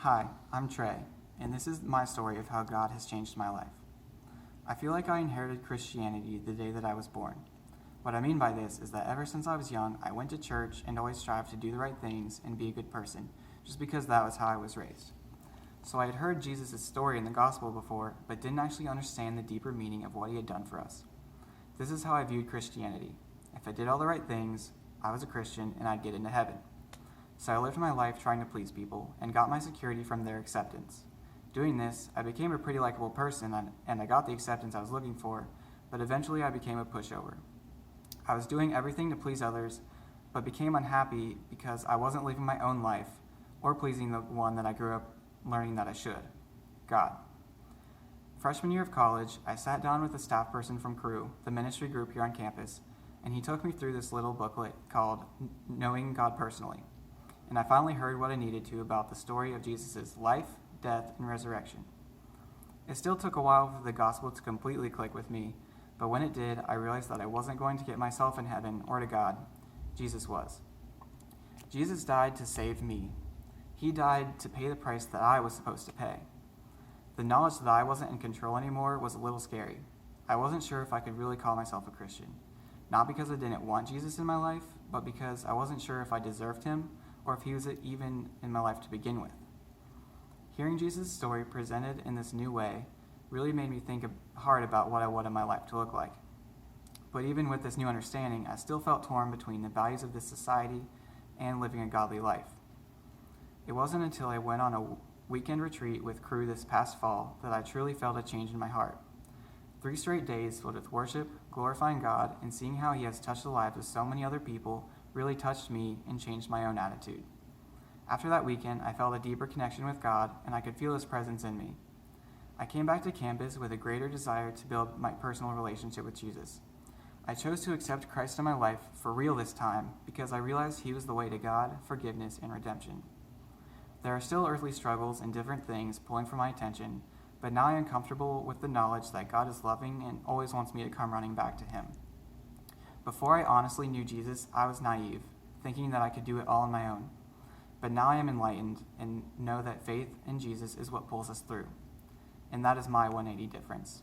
Hi, I'm Trey, and this is my story of how God has changed my life. I feel like I inherited Christianity the day that I was born. What I mean by this is that ever since I was young, I went to church and always strived to do the right things and be a good person, just because that was how I was raised. So I had heard Jesus' story in the gospel before, but didn't actually understand the deeper meaning of what he had done for us. This is how I viewed Christianity. If I did all the right things, I was a Christian and I'd get into heaven. So I lived my life trying to please people and got my security from their acceptance. Doing this, I became a pretty likable person and I got the acceptance I was looking for, but eventually I became a pushover. I was doing everything to please others, but became unhappy because I wasn't living my own life or pleasing the one that I grew up learning that I should, God. Freshman year of college, I sat down with a staff person from Crew, the ministry group here on campus, and he took me through this little booklet called Knowing God Personally. And I finally heard what I needed to about the story of Jesus' life, death, and resurrection. It still took a while for the gospel to completely click with me, but when it did, I realized that I wasn't going to get myself in heaven or to God. Jesus was. Jesus died to save me. He died to pay the price that I was supposed to pay. The knowledge that I wasn't in control anymore was a little scary. I wasn't sure if I could really call myself a Christian. Not because I didn't want Jesus in my life, but because I wasn't sure if I deserved him or if he was even in my life to begin with. Hearing Jesus' story presented in this new way really made me think hard about what I wanted my life to look like. But even with this new understanding, I still felt torn between the values of this society and living a godly life. It wasn't until I went on a weekend retreat with Crew this past fall that I truly felt a change in my heart. 3 straight days filled with worship, glorifying God, and seeing how he has touched the lives of so many other people really touched me and changed my own attitude. After that weekend, I felt a deeper connection with God, and I could feel his presence in me. I came back to campus with a greater desire to build my personal relationship with Jesus. I chose to accept Christ in my life for real this time because I realized he was the way to God, forgiveness, and redemption. There are still earthly struggles and different things pulling for my attention, but now I am comfortable with the knowledge that God is loving and always wants me to come running back to him. Before I honestly knew Jesus, I was naive, thinking that I could do it all on my own. But now I am enlightened and know that faith in Jesus is what pulls us through. And that is my 180 difference.